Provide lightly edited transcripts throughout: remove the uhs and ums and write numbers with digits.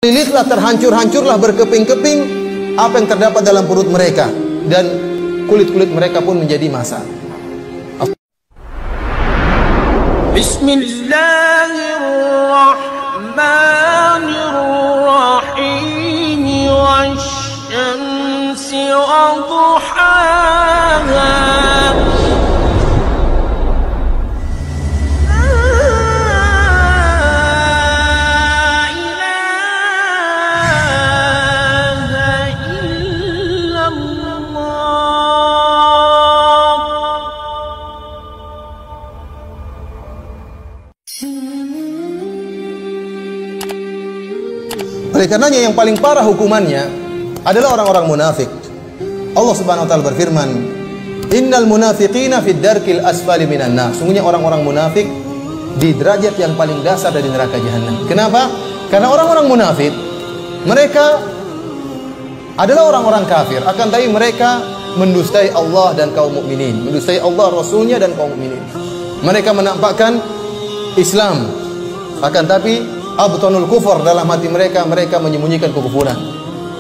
Lilitlah, terhancur-hancurlah, berkeping-keping apa yang terdapat dalam perut mereka, dan kulit-kulit mereka pun menjadi massa. Bismillahirrahmanirrahim. Wasyamsi wa duhaha. Oleh karenanya yang paling parah hukumannya adalah orang-orang munafik. Allah Subhanahu wa taala berfirman, "Innal munafiqina fid darkil asfali minan nar." Sungguhnya orang-orang munafik di derajat yang paling dasar dari neraka jahanam. Kenapa? Karena orang-orang munafik mereka adalah orang-orang kafir, akan tapi mereka mendustai Allah dan kaum mukminin, mendustai Allah, Rasulnya, dan kaum mukminin. Mereka menampakkan Islam, akan tapi abtanul kufur, dalam hati mereka menyembunyikan kekufuran.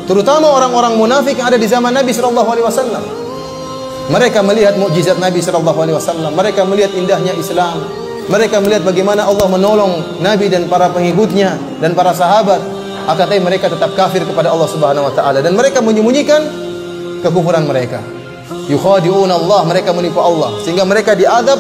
Terutama orang-orang munafik yang ada di zaman Nabi sallallahu alaihi wasallam. Mereka melihat mukjizat Nabi sallallahu alaihi wasallam, mereka melihat indahnya Islam, mereka melihat bagaimana Allah menolong Nabi dan para pengikutnya dan para sahabat. Akan tetapi mereka tetap kafir kepada Allah Subhanahu wa taala, dan mereka menyembunyikan kekufuran mereka. Yukhadi'una Allah, mereka menipu Allah, sehingga mereka diadab.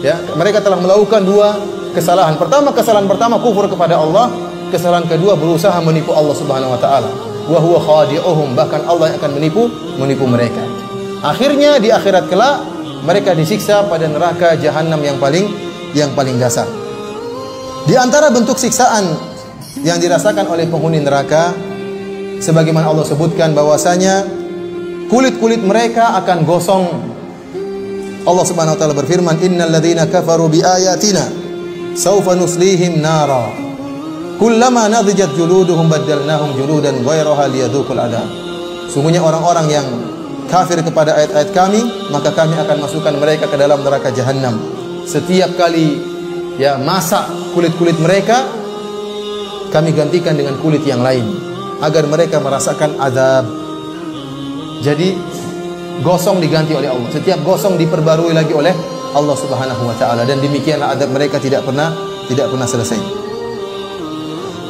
Ya, mereka telah melakukan dua kesalahan. Kesalahan pertama kufur kepada Allah, kesalahan kedua berusaha menipu Allah Subhanahu wa taala. Wa huwa khadi'uhum, bahkan Allah yang akan menipu mereka. Akhirnya di akhirat kelak mereka disiksa pada neraka jahanam yang paling dasar. Di antara bentuk siksaan yang dirasakan oleh penghuni neraka, sebagaimana Allah sebutkan bahwasanya kulit-kulit mereka akan gosong. Allah Subhanahu wa taala berfirman, "Innal ladzina kafaru bi ayatina saufa nuslihim nara kullama nadijat juluduhum baddalnahum juludan ghairaha liyadhuqul adab." Sungguhnya orang-orang yang kafir kepada ayat-ayat kami, maka kami akan masukkan mereka ke dalam neraka jahanam. Setiap kali masak kulit-kulit mereka, kami gantikan dengan kulit yang lain agar mereka merasakan azab. Jadi gosong diganti oleh Allah, setiap gosong diperbarui lagi oleh Allah Subhanahu wa taala, dan demikianlah adab mereka tidak pernah selesai.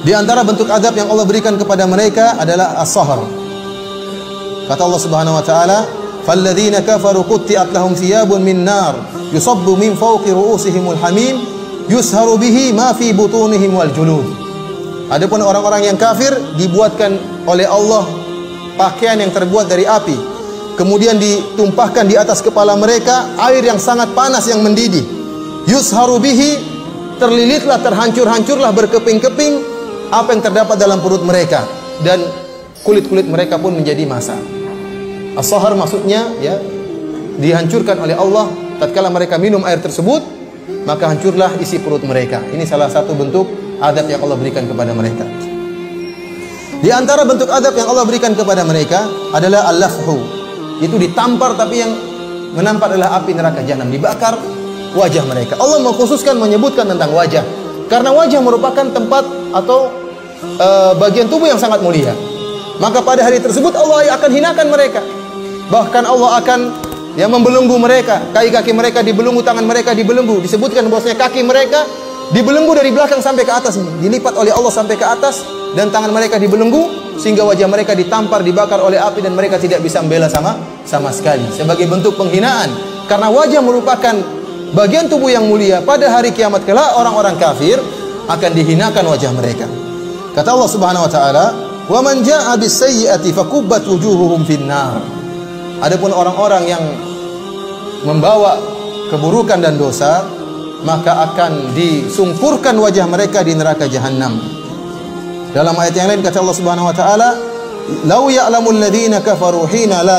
Di antara bentuk adab yang Allah berikan kepada mereka adalah as-sahr. Kata Allah Subhanahu wa taala, "Falladzina kafaru qutti'at lahum thiyabun min nar yusabbu min fawqi ru'usihimul hamim yusharu bihi ma fi butunihim wal julud." Adapun orang-orang yang kafir dibuatkan oleh Allah pakaian yang terbuat dari api, kemudian ditumpahkan di atas kepala mereka air yang sangat panas yang mendidih. Yusharu bihi, terlilitlah, terhancur-hancurlah, berkeping-keping apa yang terdapat dalam perut mereka, dan kulit-kulit mereka pun menjadi massa. As-sahar maksudnya dihancurkan oleh Allah tatkala mereka minum air tersebut, maka hancurlah isi perut mereka. Ini salah satu bentuk adab yang Allah berikan kepada mereka. Di antara bentuk adab yang Allah berikan kepada mereka adalah al-lafhu, itu ditampar, tapi yang menampar adalah api neraka jahanam, dibakar wajah mereka. Allah mengkhususkan menyebutkan tentang wajah karena wajah merupakan tempat atau bagian tubuh yang sangat mulia. Maka pada hari tersebut Allah akan hinakan mereka. Bahkan Allah akan membelenggu mereka, kaki-kaki mereka dibelenggu, tangan mereka dibelenggu. Disebutkan bahwasanya kaki mereka dibelenggu dari belakang sampai ke atas, dilipat oleh Allah sampai ke atas, dan tangan mereka dibelenggu sehingga wajah mereka ditampar, dibakar oleh api, dan mereka tidak bisa membela sama sekali, sebagai bentuk penghinaan. Karena wajah merupakan bagian tubuh yang mulia. Pada hari kiamat kelak orang-orang kafir akan dihinakan wajah mereka. Kata Allah Subhanahu wa taala, "Wa man jaa'a bis-sayyi'ati fakubbat wujuhuhum fin-nar." Adapun orang-orang yang membawa keburukan dan dosa, maka akan disungkurkan wajah mereka di neraka jahanam. Dalam ayat yang lain kata Allah Subhanahu wa taala, "Lau ya'lamul ladzina kafaru hina la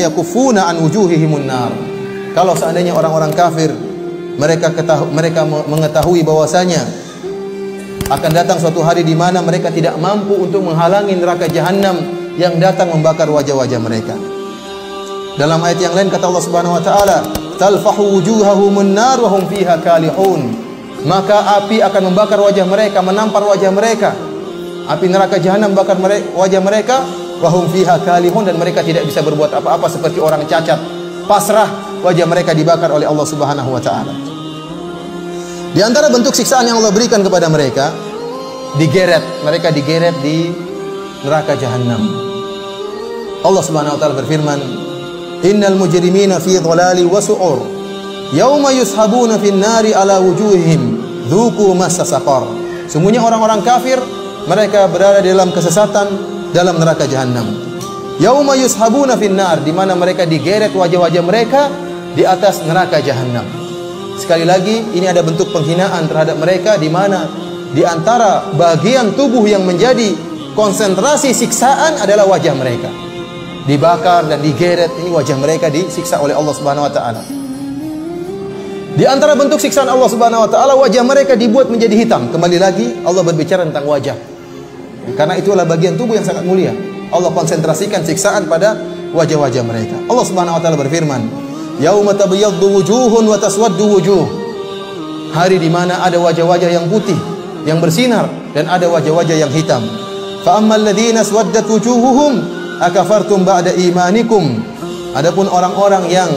yakuffuna an wujuhihimun nar." Kalau seandainya orang-orang kafir mereka mengetahui bahwasanya akan datang suatu hari di mana mereka tidak mampu untuk menghalangi neraka jahanam yang datang membakar wajah-wajah mereka. Dalam ayat yang lain kata Allah Subhanahu wa taala, "Talfahu wujuhahumun nar wa hum fiha kalihun." maka api akan membakar wajah mereka, menampar wajah mereka, Api neraka jahanam bakar wajah mereka, wa hum fiha kalihun, dan mereka tidak bisa berbuat apa-apa seperti orang cacat, pasrah, wajah mereka dibakar oleh Allah Subhanahu wa taala. Di antara bentuk siksaan yang Allah berikan kepada mereka, digeret, mereka digeret di neraka jahanam. Allah Subhanahu wa taala berfirman, "Innal mujrimina fi dhalali wa su'ur, yauma yushabuna fin nari ala wujuhihim, dzuqu massa saqar." Sungguhnya orang-orang kafir, mereka berada di dalam kesesatan, dalam neraka jahanam. Yauma yushabuna fin nar, di mana mereka digeret wajah-wajah mereka di atas neraka jahanam. Sekali lagi, ini ada bentuk penghinaan terhadap mereka, di mana di antara bagian tubuh yang menjadi konsentrasi siksaan adalah wajah mereka. Dibakar dan digeret, ini wajah mereka disiksa oleh Allah Subhanahu wa taala. Di antara bentuk siksaan Allah Subhanahu wa taala, wajah mereka dibuat menjadi hitam. Kembali lagi Allah berbicara tentang wajah. Karena itulah bagian tubuh yang sangat mulia. Allah konsentrasikan siksaan pada wajah-wajah mereka. Allah Subhanahu wa taala berfirman, "Yauma tabyaddu wujuhun wa taswaddu wujuh." Hari di mana ada wajah-wajah yang putih, yang bersinar, dan ada wajah-wajah yang hitam. Fa ammal ladzina aswaddat wujuhuhum akafartum ba'da imanikum. Adapun orang-orang yang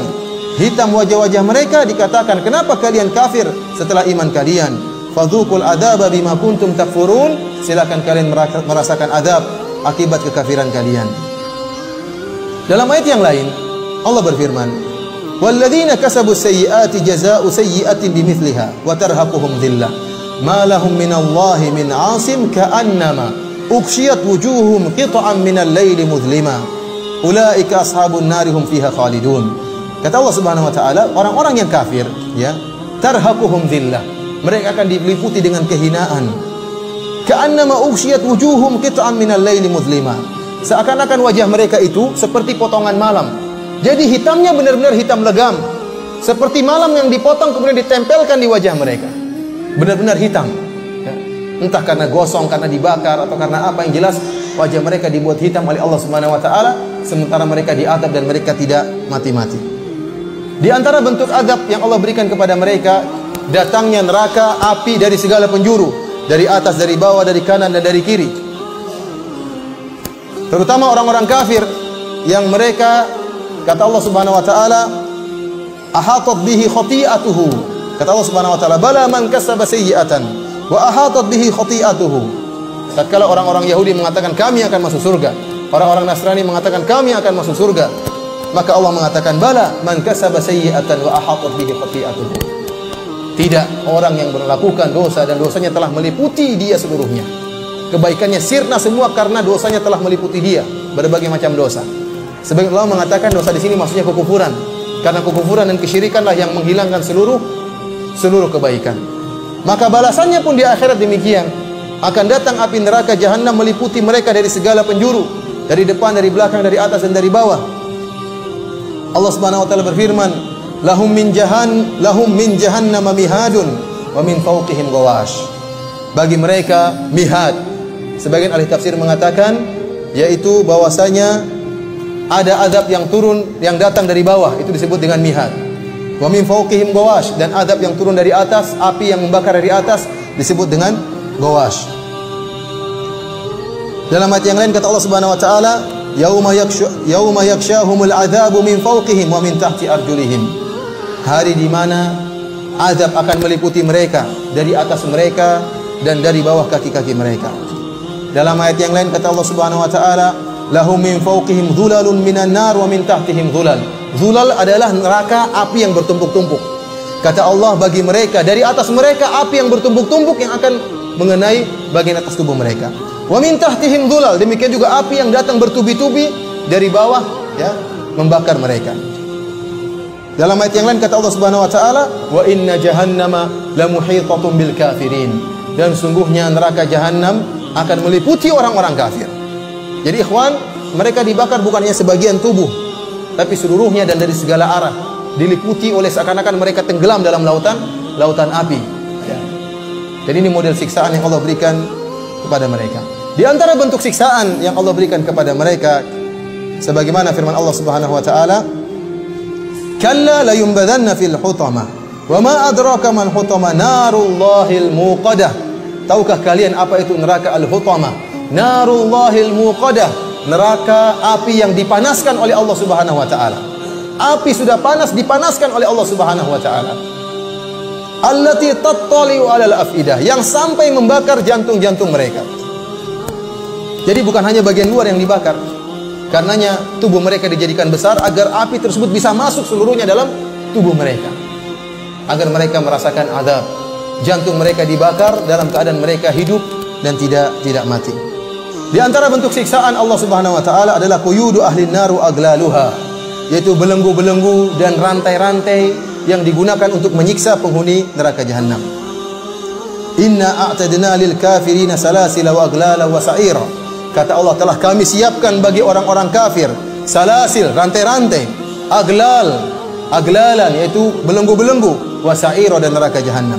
hitam wajah-wajah mereka, dikatakan, kenapa kalian kafir setelah iman kalian? Fadzuqul adzaba bima kuntum takfurun. Silakan kalian merasakan azab akibat kekafiran kalian. Dalam ayat yang lain Allah berfirman, "Walladzina kasabus sayyi'ati jazaa'u sayyi'atin bimithliha wa tarhaquhum dhillah ma lahum minallahi min 'asim ka'annama ughshiyat wujuhum qit'an minal laili mudhlima ulaika ashabun nari hum fiha khalidun." Kata Allah Subhanahu wa taala, orang-orang yang kafir, ya, tarhaquhum dhillah, mereka akan diliputi dengan kehinaan. Ka'annama ughshiyat wujuhum qit'an minal laili mudhlima. Seakan-akan wajah mereka itu seperti potongan malam. Jadi hitamnya benar-benar hitam legam. Seperti malam yang dipotong kemudian ditempelkan di wajah mereka. Benar-benar hitam. Ya. Entah karena gosong, karena dibakar, atau karena apa, yang jelas wajah mereka dibuat hitam oleh Allah Subhanahu wa taala, sementara mereka diazab dan mereka tidak mati-mati. Di antara bentuk azab yang Allah berikan kepada mereka, datangnya neraka api dari segala penjuru, dari atas, dari bawah, dari kanan, dan dari kiri. Terutama orang-orang kafir yang mereka, kata Allah Subhanahu wa taala, ahatat bihi khati'atuhu. Kata Allah Subhanahu wa taala, bala man kasaba sayyi'atan wa ahatat bihi khati'atuhu. Tatkala orang-orang Yahudi mengatakan kami akan masuk surga, orang-orang Nasrani mengatakan kami akan masuk surga, maka Allah mengatakan, bala man kasaba sayyi'atan wa ahatat bihi khati'atuhu. Tidak, orang yang melakukan dosa dan dosanya telah meliputi dia seluruhnya. Kebaikannya sirna semua karena dosanya telah meliputi dia, berbagai macam dosa. Sebagian Allah mengatakan dosa di sini maksudnya kekufuran, karena kekufuran dan kesyirikanlah yang menghilangkan seluruh kebaikan. Maka balasannya pun di akhirat demikian. Akan datang api neraka jahanam meliputi mereka dari segala penjuru, dari depan, dari belakang, dari atas, dan dari bawah. Allah Subhanahu wa taala berfirman, lahum min jahannam mihadun wa min fawqihim ghawash. Bagi mereka mihad. Sebagian ahli tafsir mengatakan yaitu bahwasanya ada azab yang turun, yang datang dari bawah, itu disebut dengan mihad. Wa min fawqihim ghawash, dan azab yang turun dari atas, api yang membakar dari atas, disebut dengan ghawash. Dalam ayat yang lain kata Allah Subhanahu wa taala, yauma yakshahumul adzabu min fawqihim wa min tahti arjulihim. Hari di mana azab akan meliputi mereka, dari atas mereka dan dari bawah kaki-kaki mereka. Dalam ayat yang lain kata Allah Subhanahu wa taala, lahum min fawqihim dhulalun minan nar wa min tahtihim dhulal. Dhulal adalah neraka, api yang bertumpuk-tumpuk. Kata Allah, bagi mereka, dari atas mereka api yang bertumpuk-tumpuk yang akan mengenai bagian atas tubuh mereka. Wa min tahtihim dhulal, demikian juga api yang datang bertubi-tubi dari bawah, ya, membakar mereka. Dalam ayat yang lain kata Allah Subhanahu wa taala, wa inna jahannama lamuhitatun bil kafirin. Dan sungguhnya neraka jahanam akan meliputi orang-orang kafir. Jadi ikhwan, mereka dibakar bukan hanya sebagian tubuh, tapi seluruhnya dan dari segala arah, diliputi oleh seakan-akan mereka tenggelam dalam lautan api. Ya. Jadi ini model siksaan yang Allah berikan kepada mereka. Di antara bentuk siksaan yang Allah berikan kepada mereka, sebagaimana firman Allah Subhanahu wa taala, kalla la yunbadanna fil hutamah wa ma adraka mal hutamah narullahil muqadah. Tahukah kalian apa itu neraka al-hutamah? narullahil muqadah, neraka api yang dipanaskan oleh Allah Subhanahu wa taala. Api sudah panas dipanaskan oleh Allah Subhanahu wa taala. Allati tattali'u 'alal afidah, yang sampai membakar jantung-jantung mereka. Jadi bukan hanya bagian luar yang dibakar. Karenanya tubuh mereka dijadikan besar agar api tersebut bisa masuk seluruhnya dalam tubuh mereka. Agar mereka merasakan azab. Jantung mereka dibakar dalam keadaan mereka hidup dan tidak mati. Di antara bentuk siksaan Allah Subhanahu wa taala adalah quyudu ahlin naru aglaluha, yaitu belenggu-belenggu dan rantai-rantai yang digunakan untuk menyiksa penghuni neraka jahanam. Inna a'tadna lil kafirina salasila wa aglala wa sa'ira. Kata Allah, telah kami siapkan bagi orang-orang kafir salasil, rantai-rantai, aglalan yaitu belenggu-belenggu, wa sa'ira dan neraka jahanam.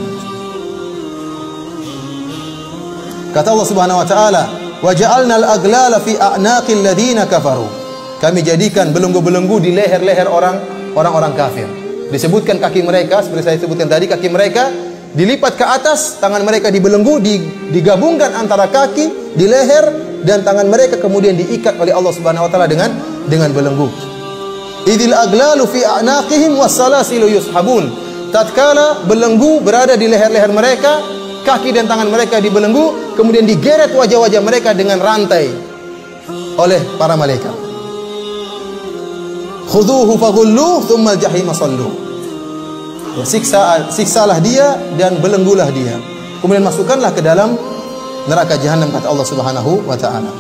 Kata Allah Subhanahu wa taala, wa ja'alna al-aglala fi a'naqil ladzina kafaru. Kami jadikan belenggu-belenggu di leher-leher orang-orang kafir. Disebutkan kaki mereka, seperti saya sebutkan tadi, kaki mereka dilipat ke atas, tangan mereka dibelenggu, digabungkan antara kaki di leher dan tangan mereka kemudian diikat oleh Allah Subhanahu wa taala dengan belenggu. Idil aglalu fi a'naqihim was-salasilu yushabun. Tatkala belenggu berada di leher-leher mereka, kaki dan tangan mereka dibelenggu, kemudian digeret wajah-wajah mereka dengan rantai oleh para malaikat. Khudhuhu faghulluh tsumma al-jahima sallu. Ya, siksalah dia dan belenggulah dia. Kemudian masukkanlah ke dalam neraka jahanam, kata Allah Subhanahu wa taala.